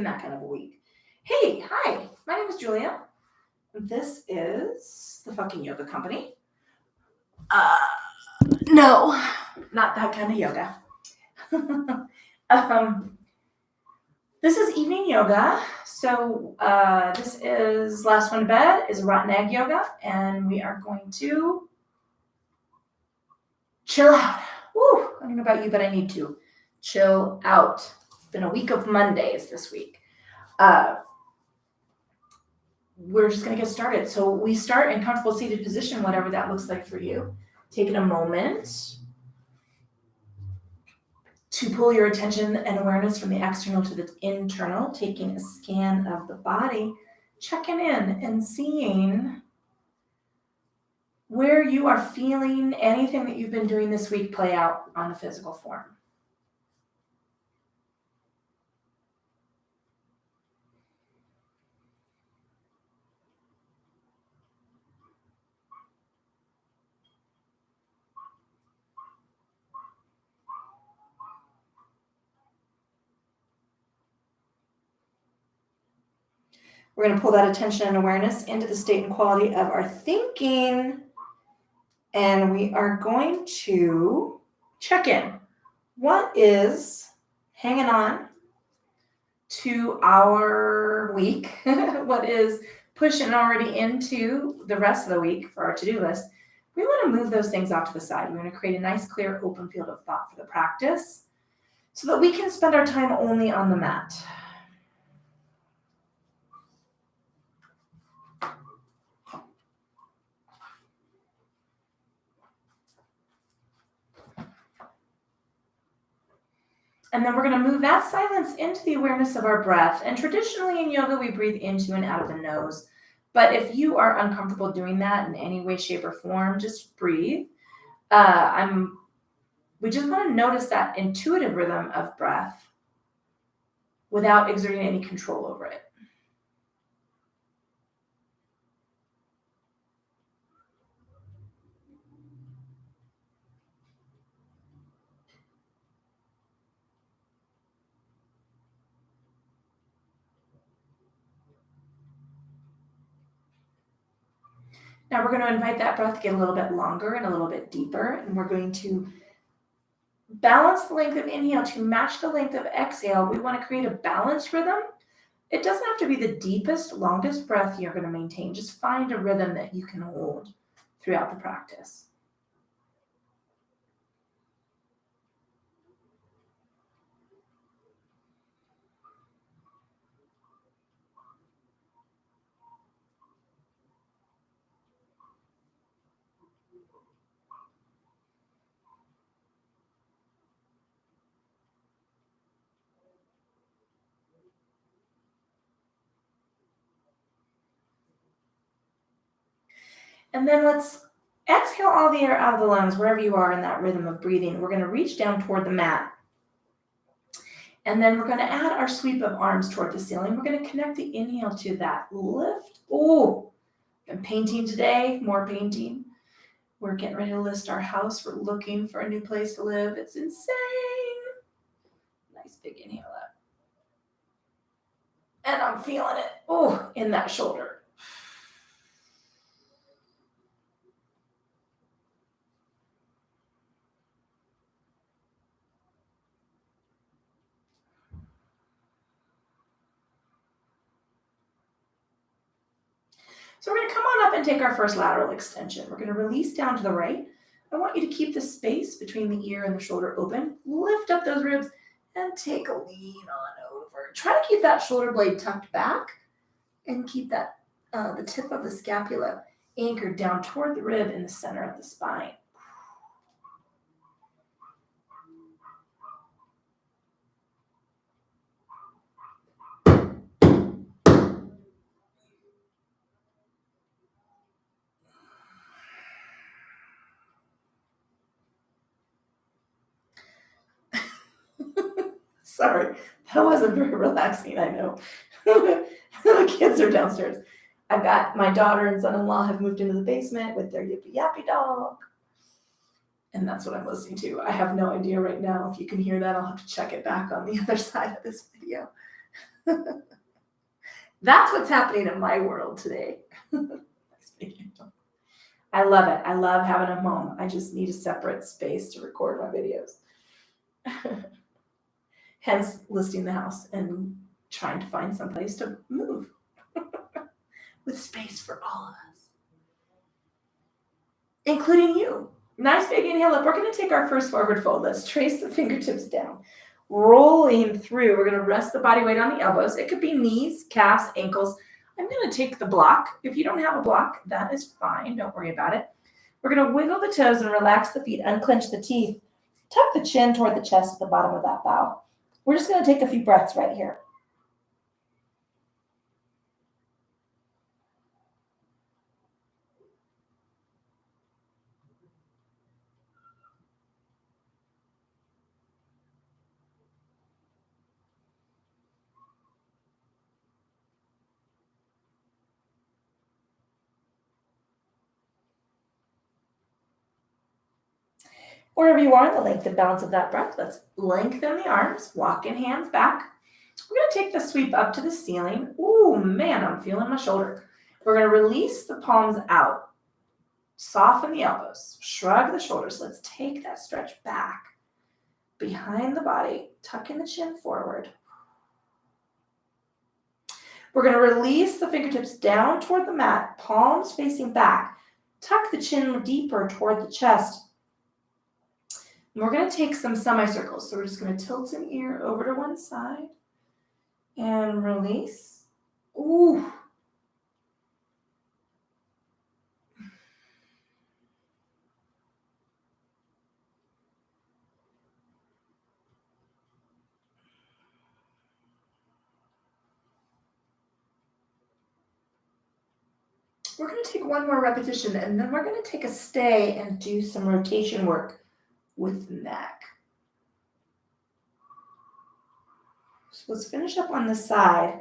been that kind of a week. Hey, hi, my name is Julia. This is the fucking yoga company. No, not that kind of yoga. This is evening yoga. So this is last one to bed is rotten egg yoga, and we are going to chill out. Woo! I don't know about you, but I need to chill out. It's been a week of Mondays this week. We're just going to get started. So we start in comfortable seated position, whatever that looks like for you. Taking a moment to pull your attention and awareness from the external to the internal, taking a scan of the body, checking in and seeing where you are feeling anything that you've been doing this week play out on the physical form. We're going to pull that attention and awareness into the state and quality of our thinking. And we are going to check in. What is hanging on to our week? What is pushing already into the rest of the week for our to-do list? We want to move those things off to the side. We're going to create a nice, clear, open field of thought for the practice so that we can spend our time only on the mat. And then we're going to move that silence into the awareness of our breath. And traditionally in yoga, we breathe into and out of the nose. But if you are uncomfortable doing that in any way, shape, or form, just breathe. We just want to notice that intuitive rhythm of breath without exerting any control over it. Now we're going to invite that breath to get a little bit longer and a little bit deeper. And we're going to balance the length of inhale to match the length of exhale. We want to create a balanced rhythm. It doesn't have to be the deepest, longest breath you're going to maintain. Just find a rhythm that you can hold throughout the practice. And then let's exhale all the air out of the lungs, wherever you are in that rhythm of breathing. We're going to reach down toward the mat. And then we're going to add our sweep of arms toward the ceiling. We're going to connect the inhale to that lift. Oh, been painting today, more painting. We're getting ready to list our house. We're looking for a new place to live. It's insane. Nice big inhale up. And I'm feeling it. Oh, in that shoulder. So we're going to come on up and take our first lateral extension. We're going to release down to the right. I want you to keep the space between the ear and the shoulder open. Lift up those ribs and take a lean on over. Try to keep that shoulder blade tucked back and keep that the tip of the scapula anchored down toward the rib in the center of the spine. Sorry, that wasn't very relaxing, I know. The kids are downstairs. I've got my daughter and son-in-law have moved into the basement with their yippy yappy dog. And that's what I'm listening to. I have no idea right now if you can hear that. I'll have to check it back on the other side of this video. That's what's happening in my world today. I love it. I love having a home. I just need a separate space to record my videos. Hence listing the house and trying to find someplace to move with space for all of us, including you. Nice big inhale up. We're going to take our first forward fold. Let's trace the fingertips down. Rolling through, we're going to rest the body weight on the elbows. It could be knees, calves, ankles. I'm going to take the block. If you don't have a block, that is fine. Don't worry about it. We're going to wiggle the toes and relax the feet, unclench the teeth. Tuck the chin toward the chest at the bottom of that bow. We're just going to take a few breaths right here. Wherever you are in the length and balance of that breath, let's lengthen the arms, walking hands back. We're going to take the sweep up to the ceiling. Ooh, man, I'm feeling my shoulder. We're going to release the palms out. Soften the elbows. Shrug the shoulders. Let's take that stretch back behind the body, tucking the chin forward. We're going to release the fingertips down toward the mat, palms facing back. Tuck the chin deeper toward the chest. And we're going to take some semicircles. So we're just going to tilt an ear over to one side and release. Ooh. We're going to take one more repetition, and then we're going to take a stay and do some rotation work with the neck. So let's finish up on the side,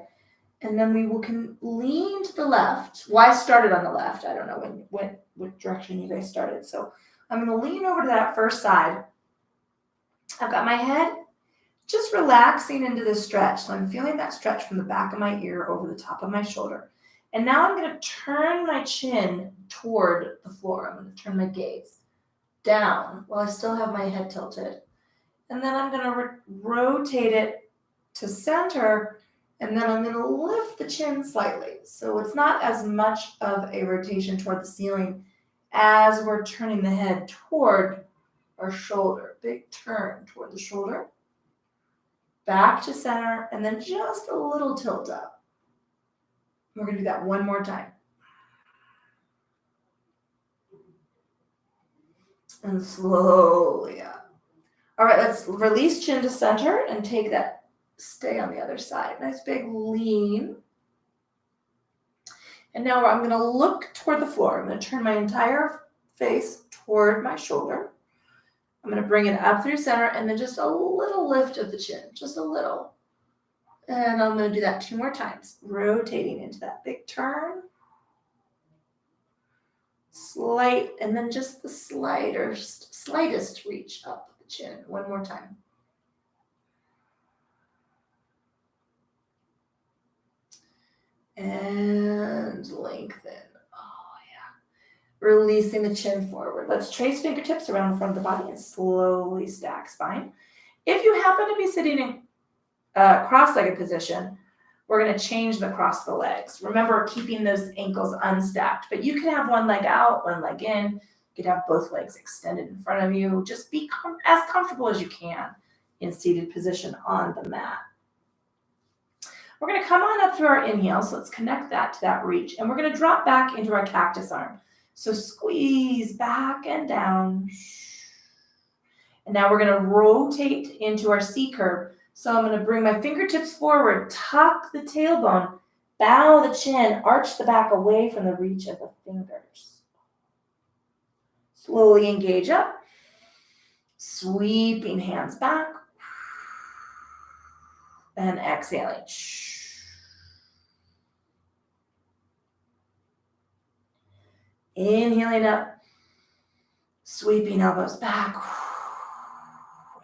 and then we can lean to the left. Well, I started on the left. I don't know what direction you guys started. So I'm going to lean over to that first side. I've got my head just relaxing into the stretch. So I'm feeling that stretch from the back of my ear over the top of my shoulder. And now I'm going to turn my chin toward the floor. I'm going to turn my gaze down while I still have my head tilted. And then I'm going to rotate it to center, and then I'm going to lift the chin slightly. So it's not as much of a rotation toward the ceiling as we're turning the head toward our shoulder. Big turn toward the shoulder. Back to center, and then just a little tilt up. We're going to do that one more time. And slowly up. All right, let's release chin to center and take that stay on the other side. Nice big lean. And now I'm going to look toward the floor. I'm going to turn my entire face toward my shoulder. I'm going to bring it up through center and then just a little lift of the chin, just a little. And I'm going to do that 2 more times, rotating into that big turn. Slight, and then just the slightest reach up the chin. One more time. And lengthen. Oh, yeah. Releasing the chin forward. Let's trace fingertips around the front of the body and slowly stack spine. If you happen to be sitting in cross-legged position, we're going to change the cross the legs. Remember, keeping those ankles unstacked, but you can have one leg out, one leg in. You could have both legs extended in front of you. Just be as comfortable as you can in seated position on the mat. We're going to come on up through our inhale, so let's connect that to that reach, and we're going to drop back into our cactus arm. So squeeze back and down. And now we're going to rotate into our C curve. So I'm going to bring my fingertips forward, tuck the tailbone, bow the chin, arch the back away from the reach of the fingers. Slowly engage up, sweeping hands back, and exhaling. Inhaling up, sweeping elbows back,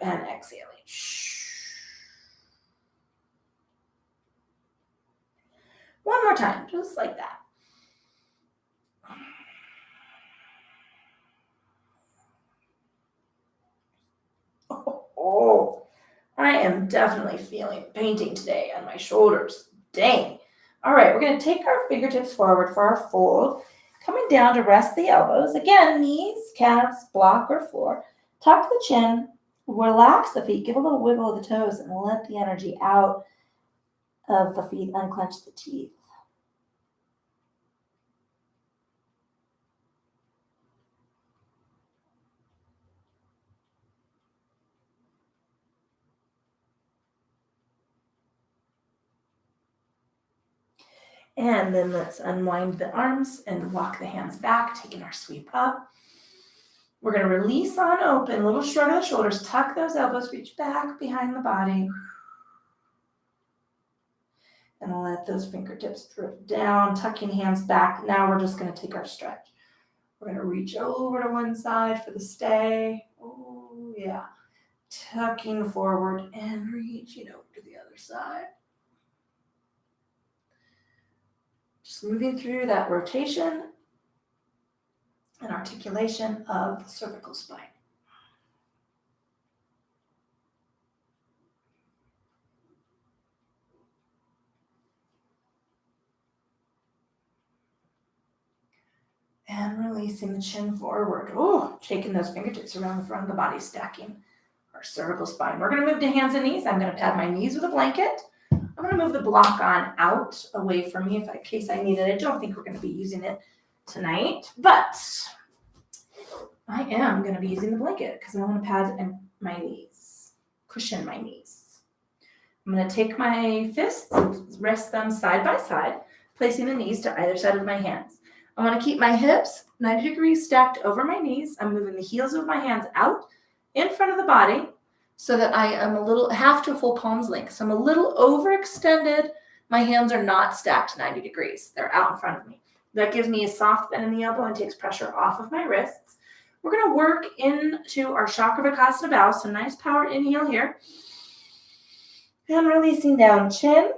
and exhaling. time, just like that. Oh, I am definitely feeling painting today on my shoulders. Dang. All right, we're going to take our fingertips forward for our fold, coming down to rest the elbows. Again, knees, calves, block, or floor. Tuck the chin, relax the feet, give a little wiggle of the toes, and let the energy out of the feet, unclench the teeth. And then let's unwind the arms and walk the hands back, taking our sweep up. We're going to release on open, little shrug of the shoulders, tuck those elbows, reach back behind the body. And let those fingertips drip down, tucking hands back. Now we're just going to take our stretch. We're going to reach over to one side for the stay. Oh, yeah. Tucking forward and reaching over to the other side. Just moving through that rotation and articulation of the cervical spine. And releasing the chin forward. Oh, shaking those fingertips around the front of the body, stacking our cervical spine. We're going to move to hands and knees. I'm going to pad my knees with a blanket. I'm going to move the block on out away from me in case I need it. I don't think we're going to be using it tonight, but I am going to be using the blanket because I want to pad my knees, cushion my knees. I'm going to take my fists and rest them side by side, placing the knees to either side of my hands. I want to keep my hips 90 degrees stacked over my knees. I'm moving the heels of my hands out in front of the body so that I am a little half to a full palm's length. So I'm a little overextended. My hands are not stacked 90 degrees. They're out in front of me. That gives me a soft bend in the elbow and takes pressure off of my wrists. We're going to work into our Chakravarkasana bow. So nice power inhale here. And releasing down, chin,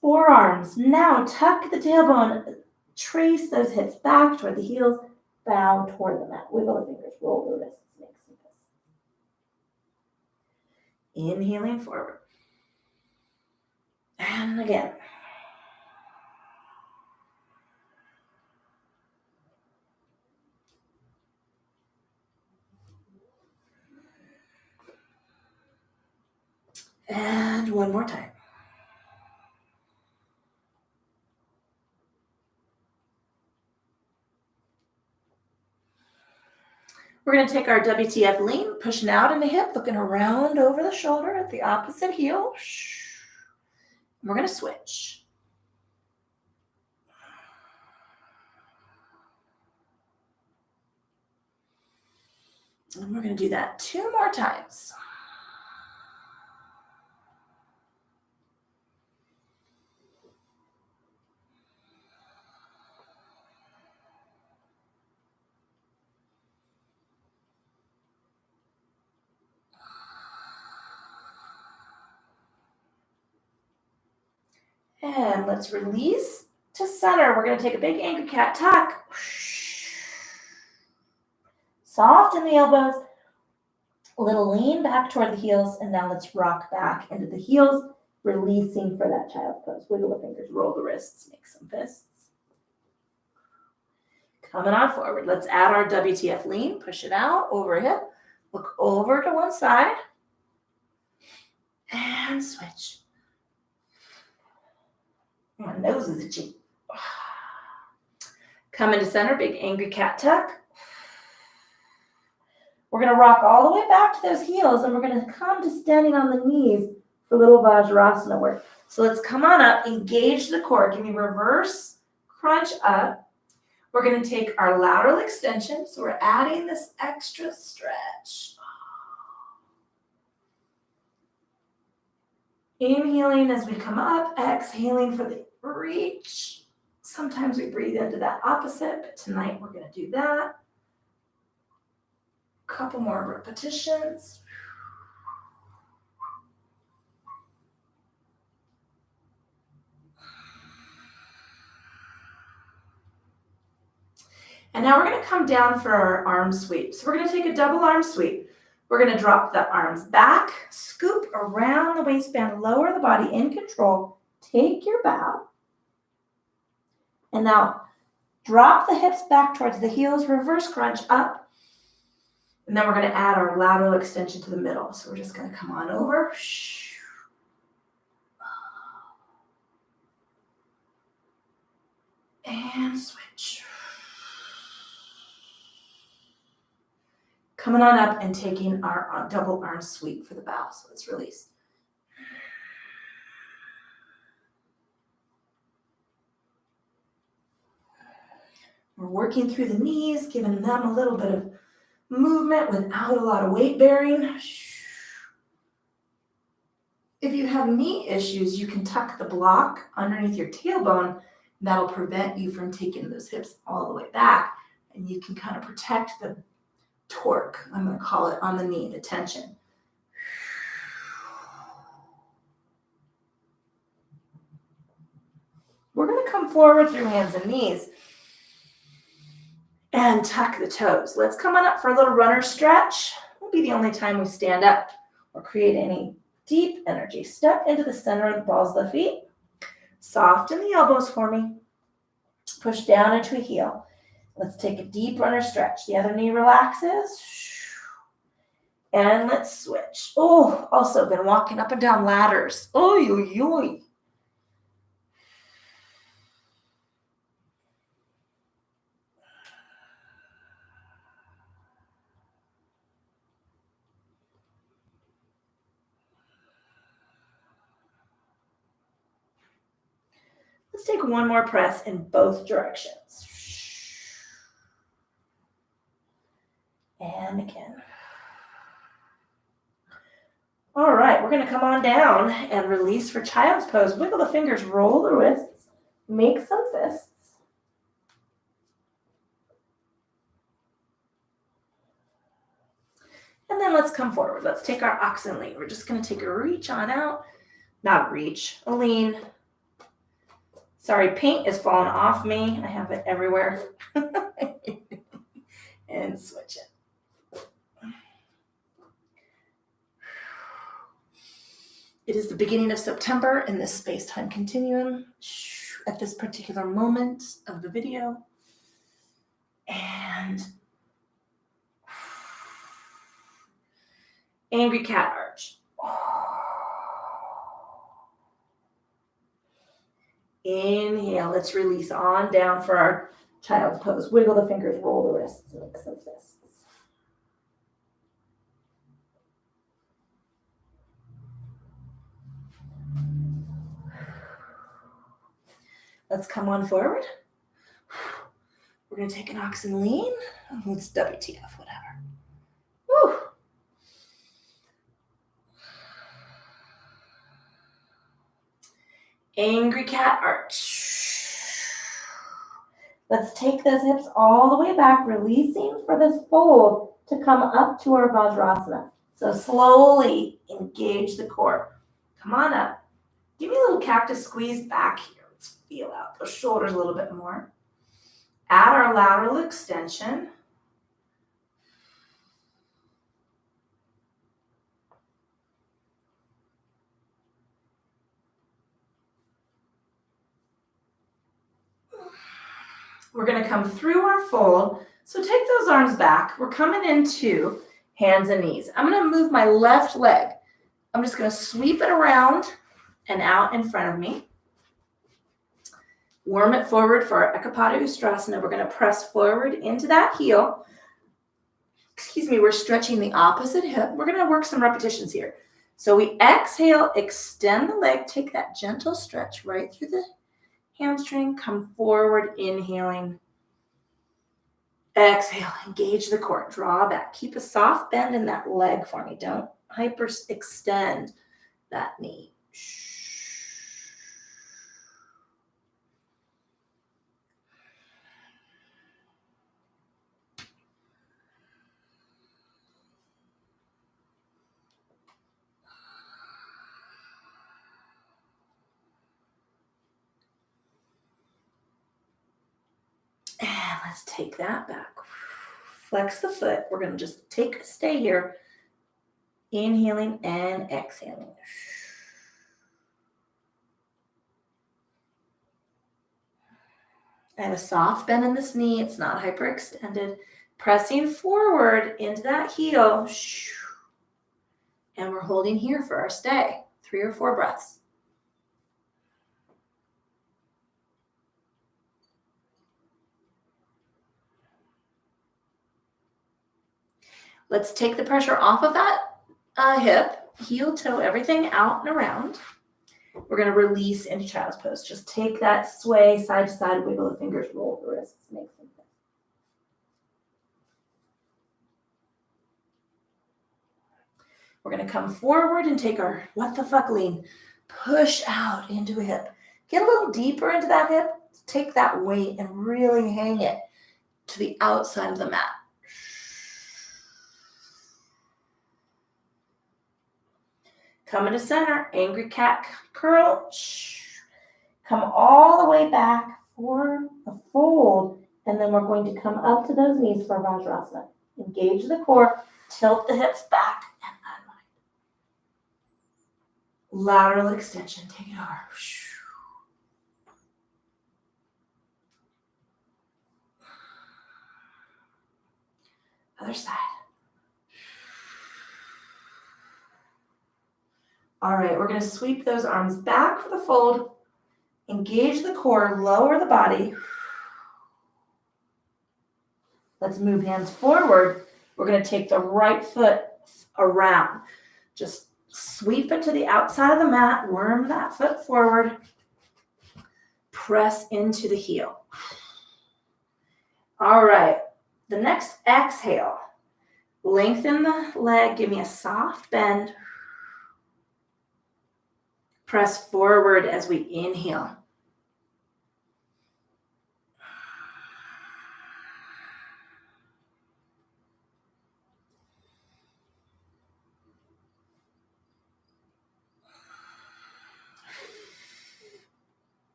forearms. Now tuck the tailbone. Trace those hips back toward the heels. Bow toward the mat. Wiggle the fingers. Roll the wrists. Make some fists. Inhaling forward. And again. And one more time. We're going to take our WTF lean, pushing out in the hip, looking around over the shoulder at the opposite heel. We're going to switch. And we're going to do that 2 more times. And let's release to center. We're going to take a big angry cat tuck. Soft in the elbows. A little lean back toward the heels. And now let's rock back into the heels, releasing for that child's pose. Wiggle the fingers, roll the wrists, make some fists. Coming on forward. Let's add our WTF lean. Push it out over a hip. Look over to one side. And switch. My nose is itchy. Come into center, big angry cat tuck. We're going to rock all the way back to those heels, and we're going to come to standing on the knees for little Vajrasana work. So let's come on up, engage the core. Give me reverse crunch up. We're going to take our lateral extension. So we're adding this extra stretch. Inhaling as we come up, exhaling for the reach. Sometimes we breathe into that opposite, but tonight we're going to do that. Couple more repetitions. And now we're going to come down for our arm sweep. So we're going to take a double arm sweep. We're going to drop the arms back, scoop around the waistband, lower the body in control, take your bow. And now drop the hips back towards the heels, reverse crunch up. And then we're going to add our lateral extension to the middle. So we're just going to come on over. And switch. Coming on up and taking our double arm sweep for the bow. So let's release. We're working through the knees, giving them a little bit of movement without a lot of weight bearing. If you have knee issues, you can tuck the block underneath your tailbone. That'll prevent you from taking those hips all the way back. And you can kind of protect the torque, I'm going to call it, on the knee, the tension. We're going to come forward through hands and knees and tuck the toes. Let's come on up for a little runner stretch. It'll be the only time we stand up or create any deep energy. Step into the center of the balls of the feet. Soften the elbows for me. Push down into a heel. Let's take a deep runner stretch. The other knee relaxes. And let's switch. Oh, also been walking up and down ladders. Oy, oy, oy. Let's take one more press in both directions. And again. All right, we're going to come on down and release for child's pose. Wiggle the fingers, roll the wrists, make some fists. And then let's come forward. Let's take our oxen lean. We're just going to take a reach on out. Not reach, a lean. Sorry, paint is falling off me. I have it everywhere. And switch it. It is the beginning of September in this space-time continuum at this particular moment of the video. And angry cat arch. Inhale, let's release on down for our child's pose. Wiggle the fingers, roll the wrists, make some fists. Let's come on forward. We're going to take an oxen lean. Let's WTF, whatever. Woo. Angry cat arch. Let's take those hips all the way back, releasing for this fold to come up to our Vajrasana. So slowly engage the core. Come on up. Give me a little cactus squeeze back here. Let's feel out those shoulders a little bit more. Add our lateral extension. We're going to come through our fold. So take those arms back. We're coming into hands and knees. I'm going to move my left leg. I'm just going to sweep it around and out in front of me. Worm it forward for our Ekapada Ustrasana. We're going to press forward into that heel. We're stretching the opposite hip. We're going to work some repetitions here. So we exhale, extend the leg, take that gentle stretch right through the hamstring, come forward, inhaling. Exhale, engage the core, draw back. Keep a soft bend in that leg for me. Don't hyperextend that knee. And Let's take that back. Flex the foot. We're going to just stay here. Inhaling and exhaling. I have a soft bend in this knee. It's not hyperextended. Pressing forward into that heel. And we're holding here for our stay. 3 or 4 breaths. Let's take the pressure off of that hip. Heel, toe, everything out and around. We're going to release into child's pose. Just take that sway side to side, wiggle the fingers, roll the wrists, make something. We're going to come forward and take our what the fuck lean. Push out into a hip. Get a little deeper into that hip. Take that weight and really hang it to the outside of the mat. Come into center, angry cat curl. Come all the way back for a fold. And then we're going to come up to those knees for Vajrasana. Engage the core, tilt the hips back, and unwind. Lateral extension, take it over. Other side. All right, we're going to sweep those arms back for the fold. Engage the core, lower the body. Let's move hands forward. We're going to take the right foot around. Just sweep it to the outside of the mat. Worm that foot forward. Press into the heel. All right, the next exhale. Lengthen the leg. Give me a soft bend. Press forward as we inhale.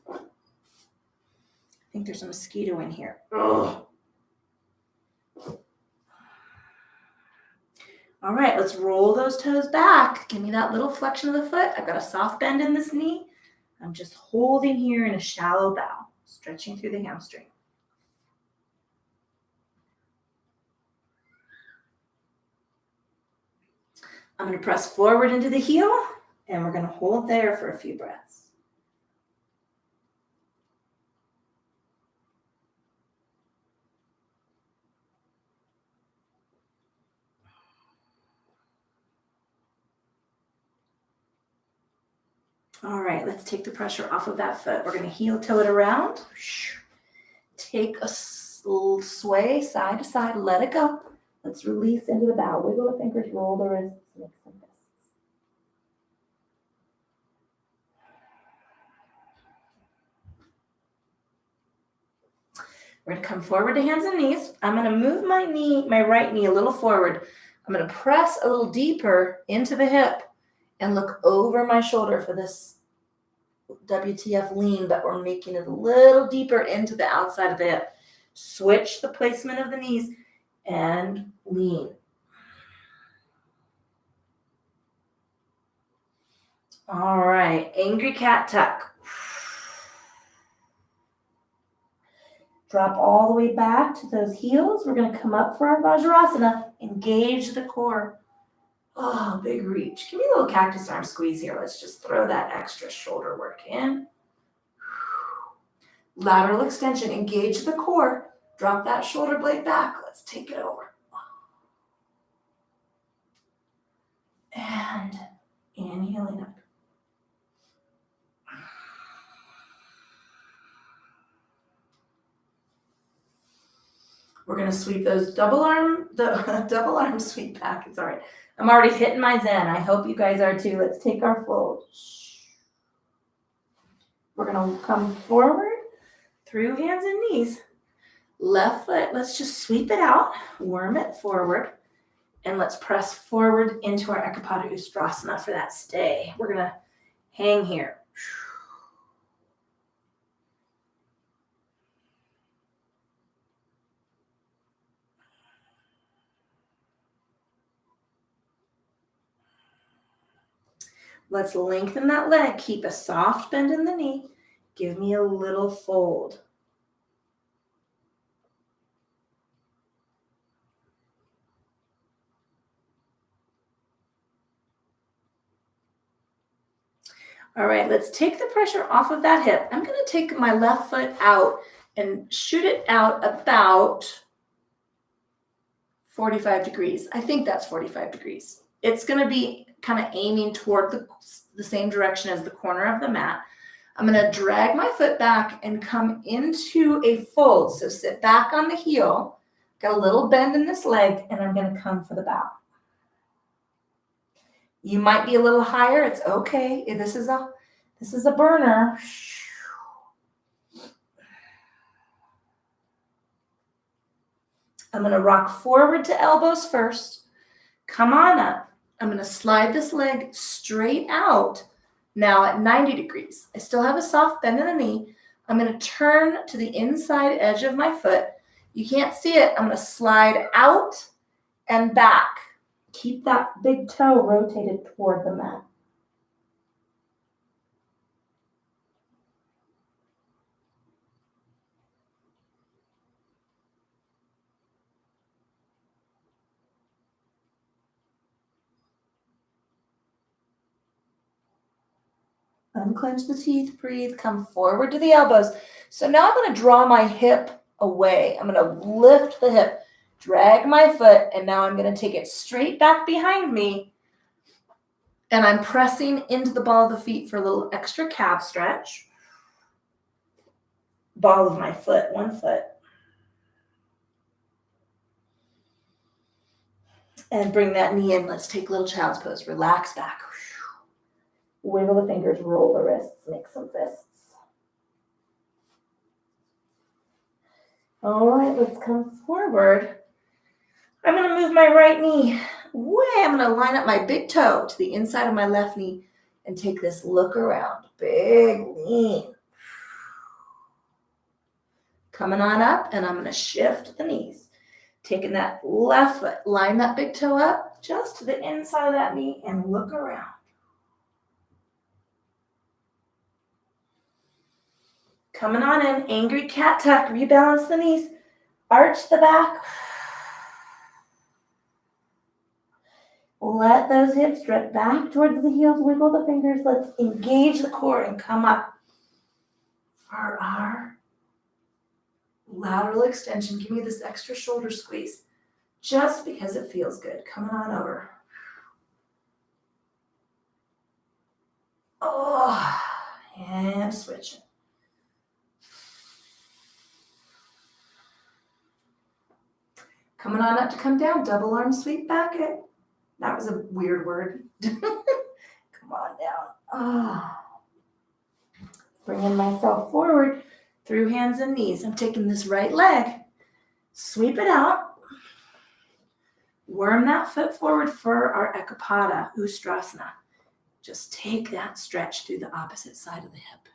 I think there's a mosquito in here. Ugh. All right, let's roll those toes back. Give me that little flexion of the foot. I've got a soft bend in this knee. I'm just holding here in a shallow bow, stretching through the hamstring. I'm going to press forward into the heel, and we're going to hold there for a few breaths. All right, let's take the pressure off of that foot. We're going to heel toe it around. Take a little sway side to side. Let it go. Let's release into the bow. Wiggle the fingers, roll the wrists, make some fists. We're going to come forward to hands and knees. I'm going to move my right knee a little forward. I'm going to press a little deeper into the hip and look over my shoulder for this WTF lean, but we're making it a little deeper into the outside of the hip. Switch the placement of the knees and lean. All right, angry cat tuck. Drop all the way back to those heels. We're going to come up for our Vajrasana. Engage the core. Oh, big reach. Give me a little cactus arm squeeze here. Let's just throw that extra shoulder work in. Lateral extension. Engage the core. Drop that shoulder blade back. Let's take it over. And inhaling up. We're going to sweep those double arm sweep back. It's all right. I'm already hitting my zen. I hope you guys are too. Let's take our fold. We're going to come forward through hands and knees. Left foot, let's just sweep it out, worm it forward, and let's press forward into our Ekapada Ustrasana for that stay. We're going to hang here. Let's lengthen that leg. Keep a soft bend in the knee. Give me a little fold. All right, let's take the pressure off of that hip. I'm going to take my left foot out and shoot it out about 45 degrees. I think that's 45 degrees. It's going to be kind of aiming toward the same direction as the corner of the mat. I'm going to drag my foot back and come into a fold. So sit back on the heel, got a little bend in this leg, and I'm going to come for the bow. You might be a little higher. It's okay. This is a burner. I'm going to rock forward to elbows first. Come on up. I'm going to slide this leg straight out now at 90 degrees. I still have a soft bend in the knee. I'm going to turn to the inside edge of my foot. You can't see it. I'm going to slide out and back. Keep that big toe rotated toward the mat. Unclench the teeth, breathe, come forward to the elbows. So now I'm going to draw my hip away. I'm going to lift the hip, drag my foot, and now I'm going to take it straight back behind me. And I'm pressing into the ball of the feet for a little extra calf stretch. Ball of my foot, one foot. And bring that knee in. Let's take little child's pose. Relax back. Wiggle the fingers, roll the wrists, make some fists. All right, let's come forward. I'm going to move my right knee way. I'm going to line up my big toe to the inside of my left knee and take this look around. Big lean. Coming on up, and I'm going to shift the knees. Taking that left foot, line that big toe up just to the inside of that knee and look around. Coming on in, angry cat tuck, rebalance the knees, arch the back. Let those hips drift back towards the heels, wiggle the fingers. Let's engage the core and come up for our lateral extension. Give me this extra shoulder squeeze just because it feels good. Coming on over. Oh, and switching. Coming on up to come down, double arm sweep back in. That was a weird word. Come on down. Oh. Bringing myself forward through hands and knees. I'm taking this right leg, sweep it out, worm that foot forward for our Ekapada, Ustrasana. Just take that stretch through the opposite side of the hip.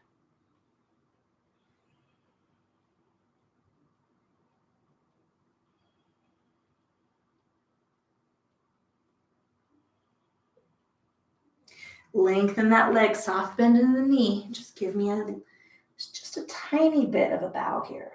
Lengthen that leg, soft bend in the knee. Just give me just a tiny bit of a bow here.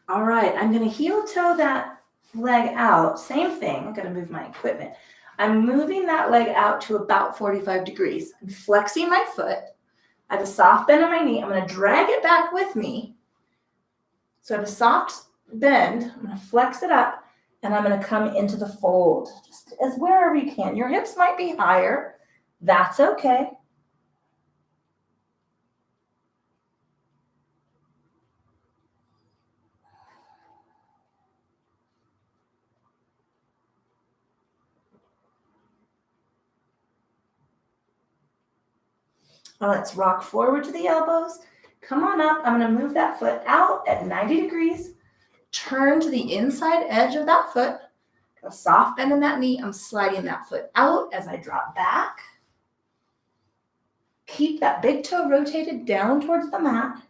All right, I'm going to heel toe that leg out. Same thing. I'm going to move my equipment. I'm moving that leg out to about 45 degrees. I'm flexing my foot. I have a soft bend in my knee. I'm going to drag it back with me. So I have a soft bend. I'm going to flex it up, and I'm going to come into the fold, just as wherever you can. Your hips might be higher. That's okay. Now let's rock forward to the elbows. Come on up. I'm going to move that foot out at 90 degrees. Turn to the inside edge of that foot. A soft bend in that knee. I'm sliding that foot out as I drop back. Keep that big toe rotated down towards the mat.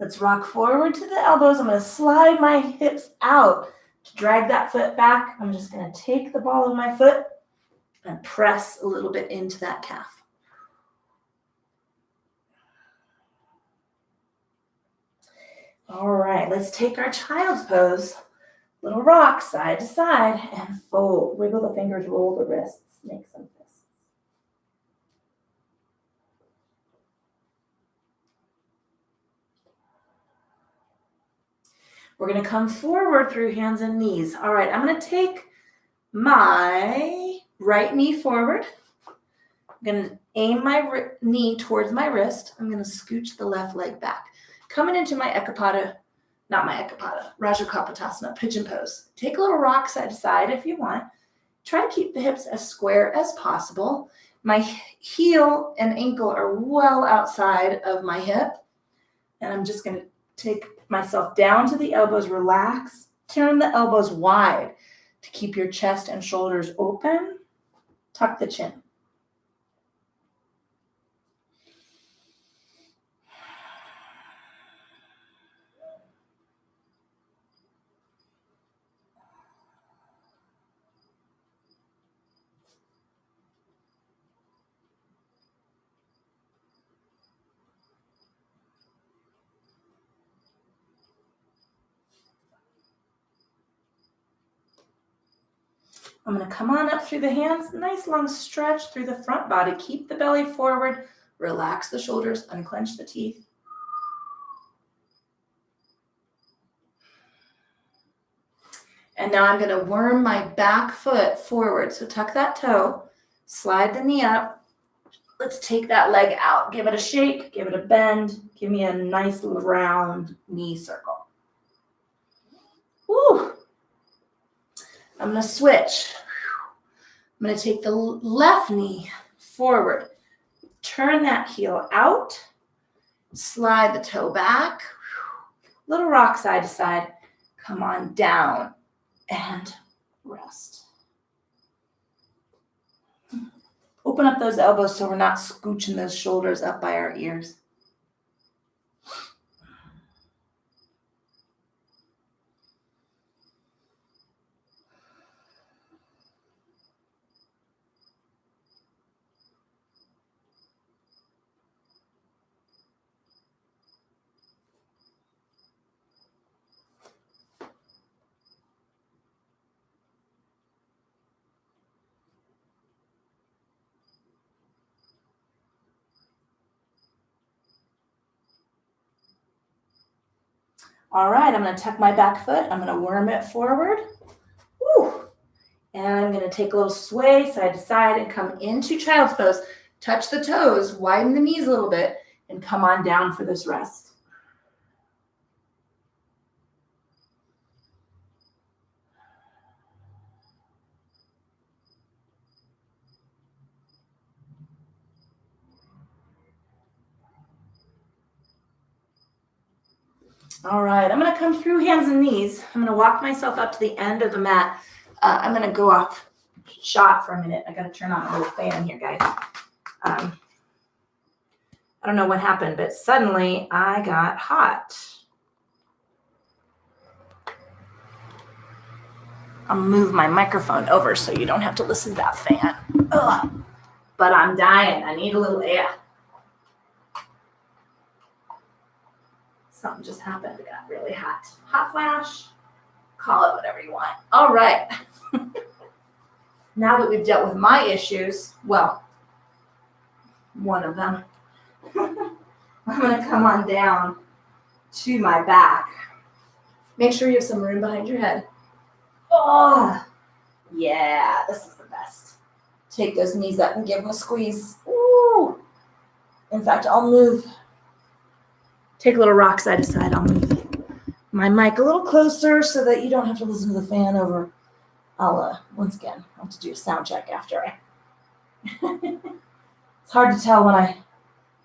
Let's rock forward to the elbows. I'm going to slide my hips out to drag that foot back. I'm just going to take the ball of my foot and press a little bit into that calf. All right, let's take our child's pose. Little rock side to side and fold. Wiggle the fingers, roll the wrists, make some fists. We're going to come forward through hands and knees. All right, I'm going to take my right knee forward. I'm going to aim my knee towards my wrist. I'm going to scooch the left leg back. Coming into my Raja Kapotasana, pigeon pose. Take a little rock side to side if you want. Try to keep the hips as square as possible. My heel and ankle are well outside of my hip. And I'm just going to take myself down to the elbows, relax, turn the elbows wide to keep your chest and shoulders open. Tuck the chin. I'm going to come on up through the hands, nice long stretch through the front body. Keep the belly forward, relax the shoulders, unclench the teeth. And now I'm going to worm my back foot forward. So tuck that toe, slide the knee up. Let's take that leg out. Give it a shake, give it a bend. Give me a nice round knee circle. Woo. I'm going to switch. I'm going to take the left knee forward. Turn that heel out. Slide the toe back. Little rock side to side. Come on down and rest. Open up those elbows so we're not scooching those shoulders up by our ears. All right, I'm going to tuck my back foot. I'm going to worm it forward. Woo. And I'm going to take a little sway side to side and come into child's pose. Touch the toes, widen the knees a little bit, and come on down for this rest. All right, I'm going to come through hands and knees. I'm going to walk myself up to the end of the mat. I'm going to go off shot for a minute. I got to turn on a little fan here, guys. I don't know what happened, but suddenly I got hot. I'll move my microphone over so you don't have to listen to that fan. Ugh. But I'm dying. I need a little air. Something just happened. It got really hot. Hot flash. Call it whatever you want. All right. Now that we've dealt with my issues, well, one of them, I'm going to come on down to my back. Make sure you have some room behind your head. Oh, yeah, this is the best. Take those knees up and give them a squeeze. Ooh. In fact, I'll move. Take a little rock side to side. I'll move my mic a little closer so that you don't have to listen to the fan over. Once again, I'll have to do a sound check after I. It's hard to tell when I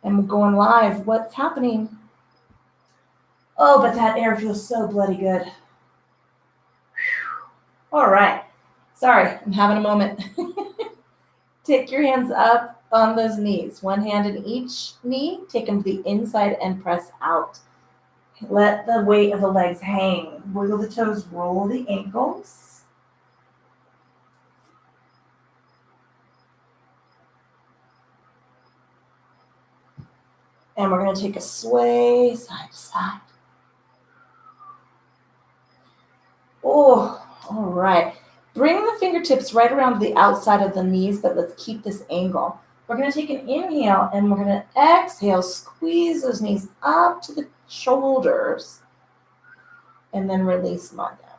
am going live what's happening. Oh, but that air feels so bloody good. Whew. All right. Sorry, I'm having a moment. Take your hands up on those knees. One hand in each knee. Take them to the inside and press out. Let the weight of the legs hang. Wiggle the toes, roll the ankles. And we're going to take a sway side to side. Oh, all right. Bring the fingertips right around the outside of the knees, but let's keep this angle. We're going to take an inhale and we're going to exhale, squeeze those knees up to the shoulders, and then release them on down.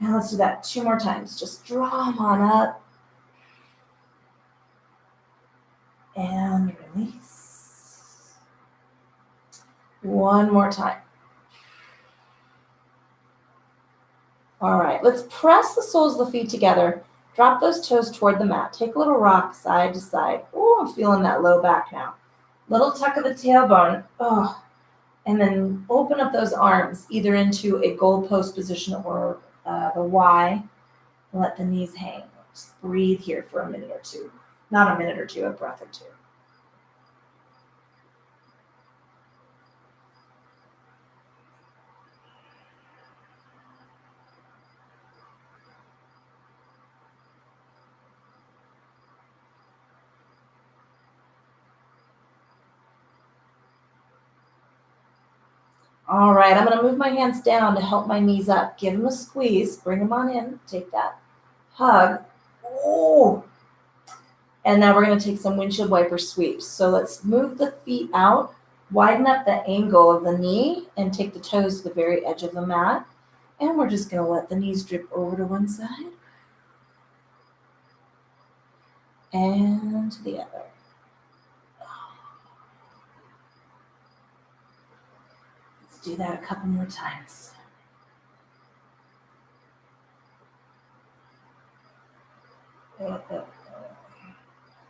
Now let's do that 2 more times. Just draw them on up. And release. 1 more time. All right, let's press the soles of the feet together. Drop those toes toward the mat. Take a little rock side to side. Oh, I'm feeling that low back now. Little tuck of the tailbone. Oh, and then open up those arms, either into a goalpost position or the Y. Let the knees hang. Just breathe here for a minute or two. Not a minute or two, a breath or two. All right, I'm going to move my hands down to help my knees up. Give them a squeeze. Bring them on in. Take that hug. Oh. And now we're going to take some windshield wiper sweeps. So let's move the feet out, widen up the angle of the knee, and take the toes to the very edge of the mat. And we're just going to let the knees drip over to one side and to the other. Do that a couple more times.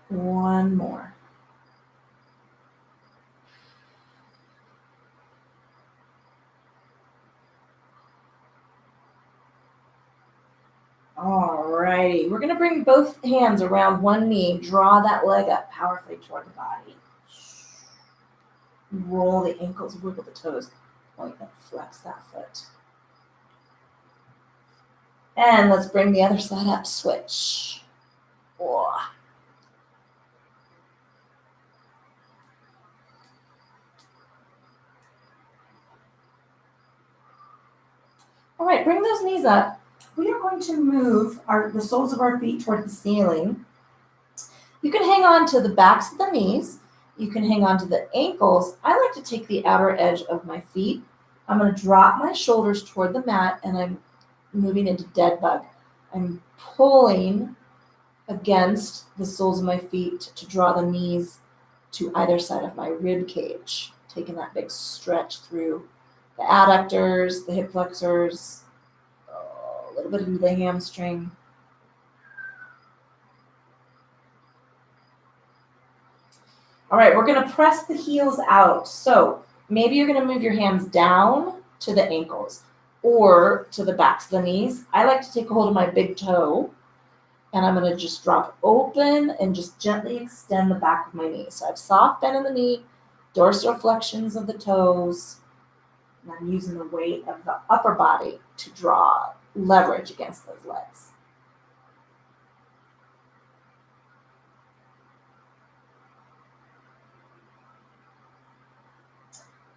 One more. All righty. We're going to bring both hands around one knee. Draw that leg up powerfully toward the body. Roll the ankles, wiggle the toes. Point and flex that foot. And let's bring the other side up. Switch. Oh. All right, bring those knees up. We are going to move the soles of our feet toward the ceiling. You can hang on to the backs of the knees. You can hang on to the ankles. I like to take the outer edge of my feet. I'm going to drop my shoulders toward the mat, and I'm moving into dead bug. I'm pulling against the soles of my feet to draw the knees to either side of my rib cage, taking that big stretch through the adductors, the hip flexors, a little bit into the hamstring. All right, we're going to press the heels out. So maybe you're going to move your hands down to the ankles or to the backs of the knees. I like to take a hold of my big toe, and I'm going to just drop open and just gently extend the back of my knee. So I have soft bend in the knee, dorsal flexions of the toes, and I'm using the weight of the upper body to draw leverage against those legs.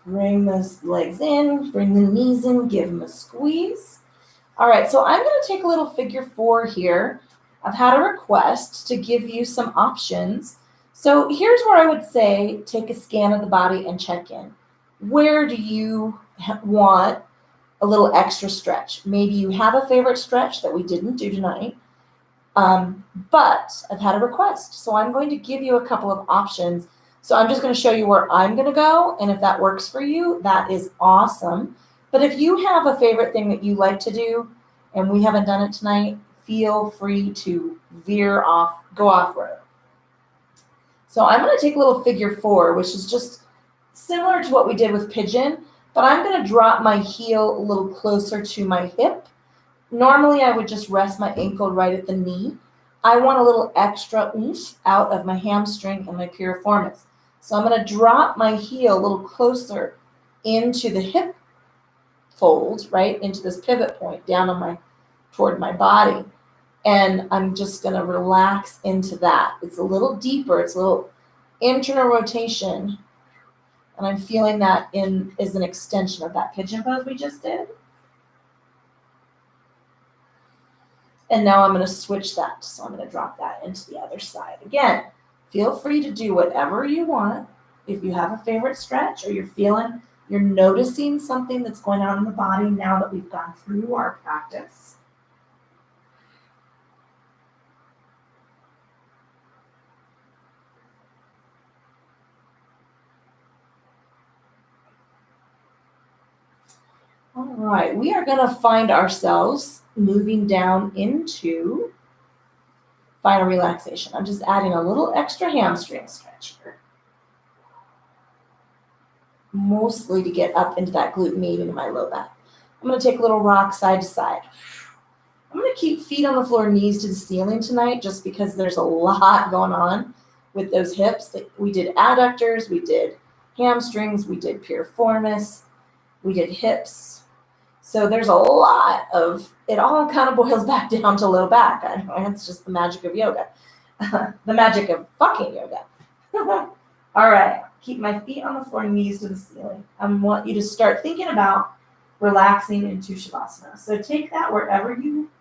Bring those legs in, bring the knees in, give them a squeeze. All right, so I'm going to take a little figure 4 here. I've had a request to give you some options. So here's where I would say take a scan of the body and check in. Where do you want a little extra stretch? Maybe you have a favorite stretch that we didn't do tonight, but I've had a request. So I'm going to give you a couple of options. So I'm just going to show you where I'm going to go, and if that works for you, that is awesome. But if you have a favorite thing that you like to do, and we haven't done it tonight, feel free to veer off, go off-road. So I'm going to take a little figure 4, which is just similar to what we did with pigeon, but I'm going to drop my heel a little closer to my hip. Normally, I would just rest my ankle right at the knee. I want a little extra oomph out of my hamstring and my piriformis. So I'm going to drop my heel a little closer into the hip fold, right, into this pivot point down on toward my body. And I'm just going to relax into that. It's a little deeper. It's a little internal rotation. And I'm feeling that is an extension of that pigeon pose we just did. And now I'm going to switch that. So I'm going to drop that into the other side. Again, feel free to do whatever you want. If you have a favorite stretch or you're noticing something that's going on in the body now that we've gone through our practice. All right, we are going to find ourselves moving down into final relaxation. I'm just adding a little extra hamstring stretch here. Mostly to get up into that glute median in my low back. I'm going to take a little rock side to side. I'm going to keep feet on the floor, knees to the ceiling tonight, just because there's a lot going on with those hips. We did adductors, we did hamstrings, we did piriformis, we did hips. So there's a lot of, it all kind of boils back down to low back. I know it's just the magic of yoga. The magic of fucking yoga. All right, keep my feet on the floor, knees to the ceiling. I want you to start thinking about relaxing into Shavasana. So take that wherever you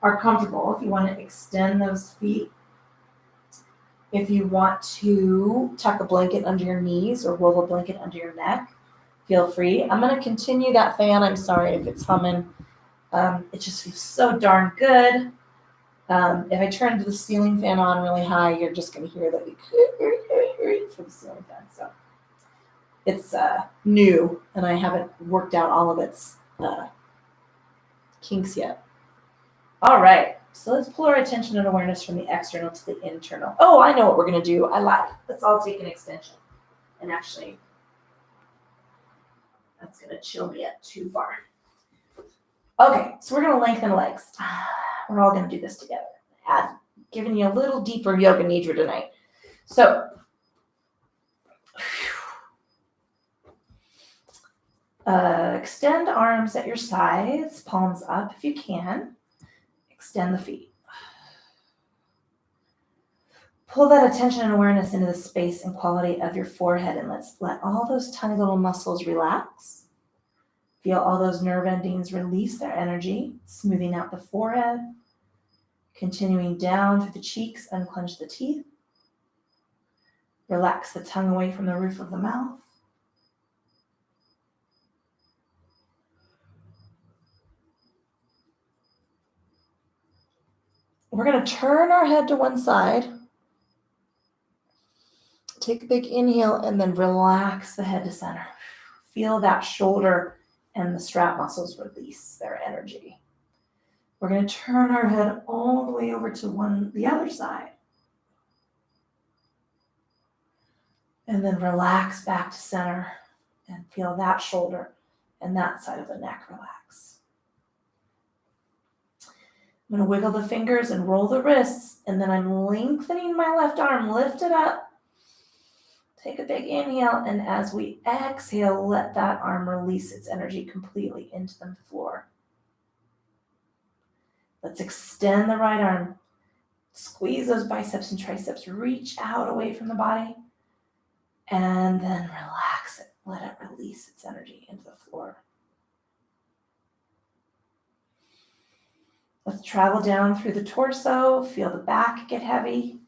are comfortable. If you want to extend those feet, if you want to tuck a blanket under your knees or roll a blanket under your neck, feel free. I'm going to continue that fan. I'm sorry if it's humming. It just feels so darn good. If I turn the ceiling fan on really high, you're just going to hear that for the ceiling fan. So it's new, and I haven't worked out all of its kinks yet. All right, so let's pull our attention and awareness from the external to the internal. Oh, I know what we're going to do. I lied. Let's all take an extension. And actually, that's going to chill me up too far. Okay, so we're going to lengthen legs. We're all going to do this together. Giving you a little deeper yoga nidra tonight. So, extend arms at your sides, palms up if you can. Extend the feet. Pull that attention and awareness into the space and quality of your forehead, and let's let all those tiny little muscles relax. Feel all those nerve endings release their energy, smoothing out the forehead, continuing down through the cheeks, unclench the teeth. Relax the tongue away from the roof of the mouth. We're going to turn our head to one side. Take a big inhale and then relax the head to center. Feel that shoulder and the strap muscles release their energy. We're going to turn our head all the way over to the other side. And then relax back to center and feel that shoulder and that side of the neck relax. I'm going to wiggle the fingers and roll the wrists, and then I'm lengthening my left arm. Lift it up. Take a big inhale, and as we exhale, let that arm release its energy completely into the floor. Let's extend the right arm. Squeeze those biceps and triceps. Reach out away from the body, and then relax it. Let it release its energy into the floor. Let's travel down through the torso. Feel the back get heavy.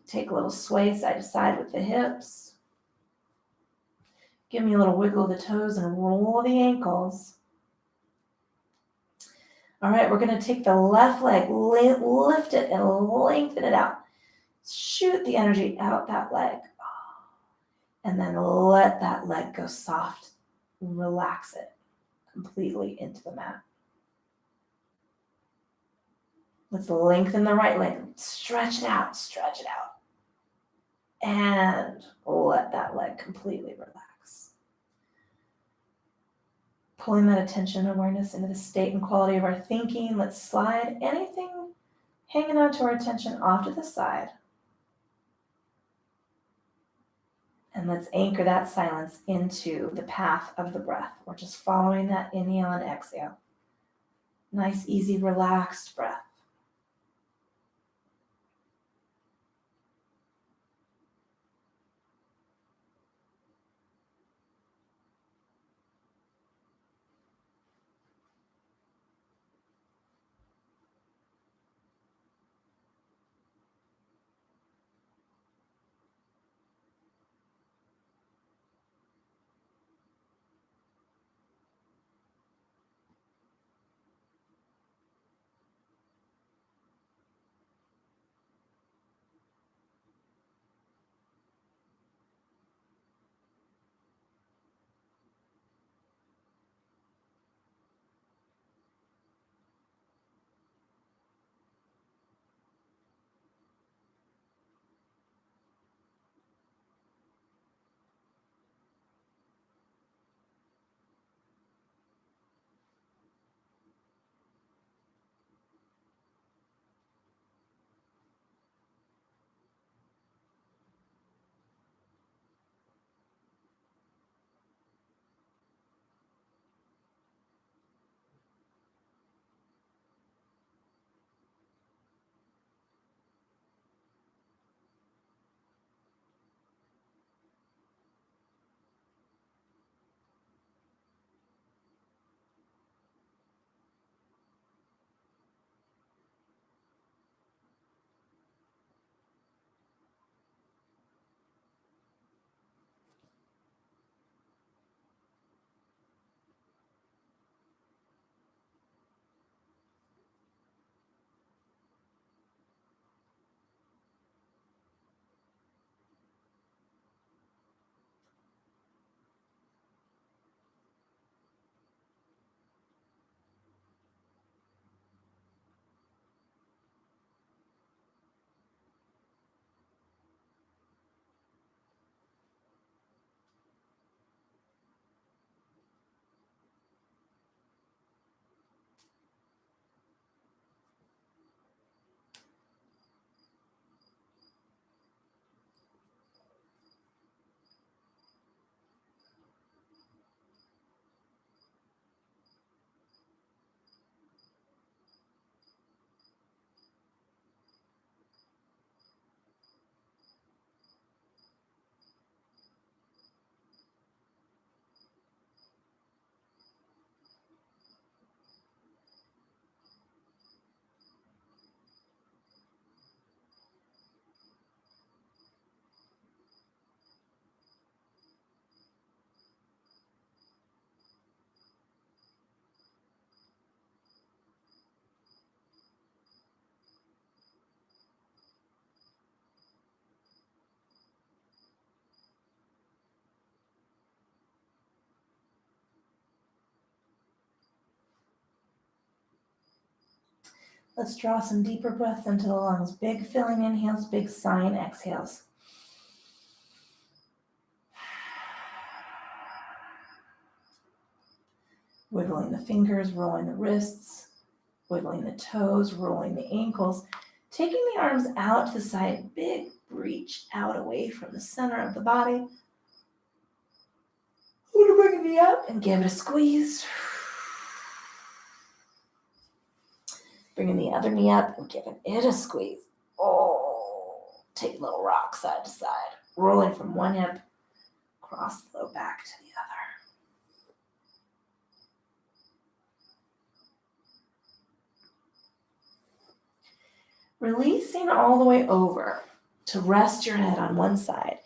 Take a little sway side to side with the hips. Give me a little wiggle of the toes and roll the ankles. All right, we're going to take the left leg, lift it and lengthen it out. Shoot the energy out that leg. And then let that leg go soft. Relax it completely into the mat. Let's lengthen the right leg. Stretch it out, stretch it out. And let that leg completely relax. Pulling that attention and awareness into the state and quality of our thinking. Let's slide anything hanging on to our attention off to the side. And let's anchor that silence into the path of the breath. We're just following that inhale and exhale. Nice, easy, relaxed breath. Let's draw some deeper breaths into the lungs. Big filling inhales, big sighing exhales. Wiggling the fingers, rolling the wrists, wiggling the toes, rolling the ankles. Taking the arms out to the side, big reach out away from the center of the body. I'm going to bring the knee up and give it a squeeze. Bringing the other knee up and giving it a squeeze. Oh, take a little rock side to side. Rolling from one hip, cross the low back to the other. Releasing all the way over to rest your head on one side.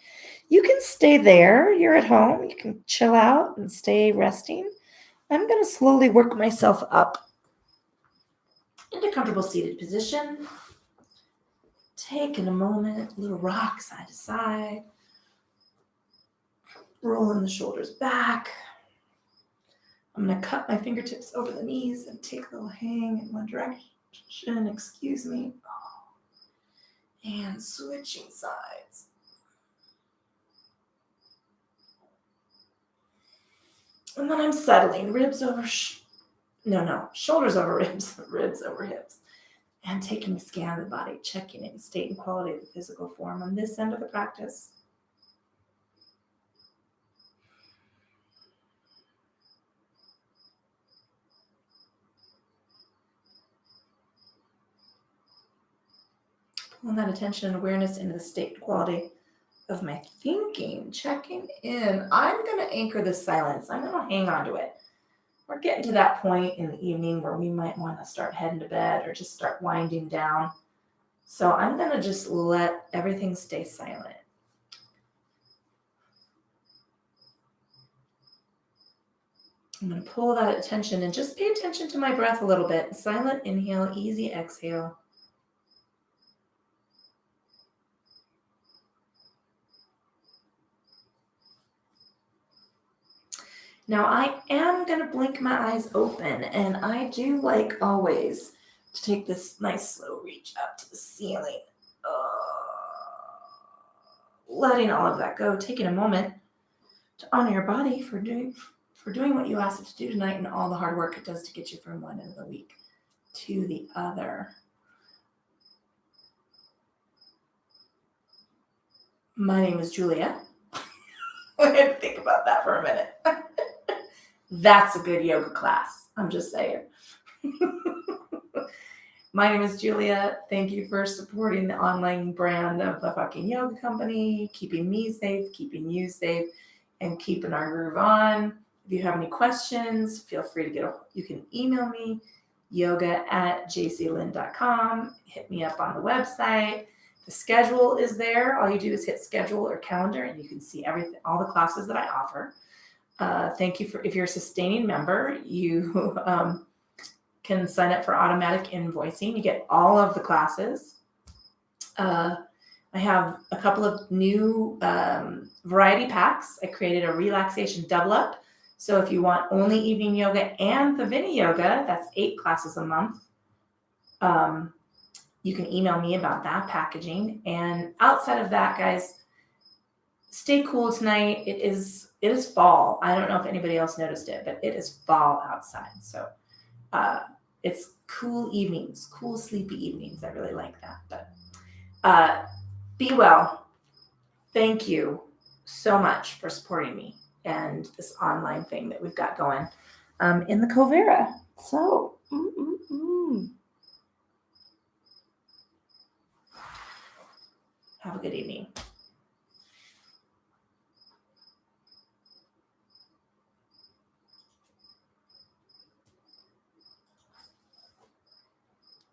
You can stay there. You're at home. You can chill out and stay resting. I'm going to slowly work myself up into comfortable seated position. Taking a moment, a little rock side to side. Rolling the shoulders back. I'm going to cut my fingertips over the knees and take a little hang in one direction. Excuse me. And switching sides. And then I'm settling, ribs over, shoulders over ribs, ribs over hips. And taking a scan of the body, checking in state and quality of the physical form on this end of the practice. Pulling that attention and awareness into the state and quality of my thinking, checking in. I'm going to anchor the silence. I'm going to hang on to it. We're getting to that point in the evening where we might want to start heading to bed or just start winding down. So I'm going to just let everything stay silent. I'm going to pull that attention and just pay attention to my breath a little bit. Silent inhale, easy exhale. Now I am going to blink my eyes open, and I do, like always, to take this nice slow reach up to the ceiling. Letting all of that go, taking a moment to honor your body for doing what you asked it to do tonight and all the hard work it does to get you from one end of the week to the other. My name is Julia. I had to think about that for a minute. That's a good yoga class. I'm just saying. My name is Julia. Thank you for supporting the online brand of the fucking yoga company, keeping me safe, keeping you safe, and keeping our groove on. If you have any questions, feel free to you can email me, yoga@jclynn.com. Hit me up on the website. The schedule is there. All you do is hit schedule or calendar, and you can see everything, all the classes that I offer. Thank you if you're a sustaining member, you can sign up for automatic invoicing. You get all of the classes. I have a couple of new variety packs. I created a relaxation double up. So if you want only evening yoga and the Vini yoga, that's 8 classes a month. You can email me about that packaging. And outside of that, guys, stay cool tonight. It is fall. I don't know if anybody else noticed it, but it is fall outside. So it's cool evenings, cool sleepy evenings. I really like that. But be well. Thank you so much for supporting me and this online thing that we've got going in the Covera. So, have a good evening.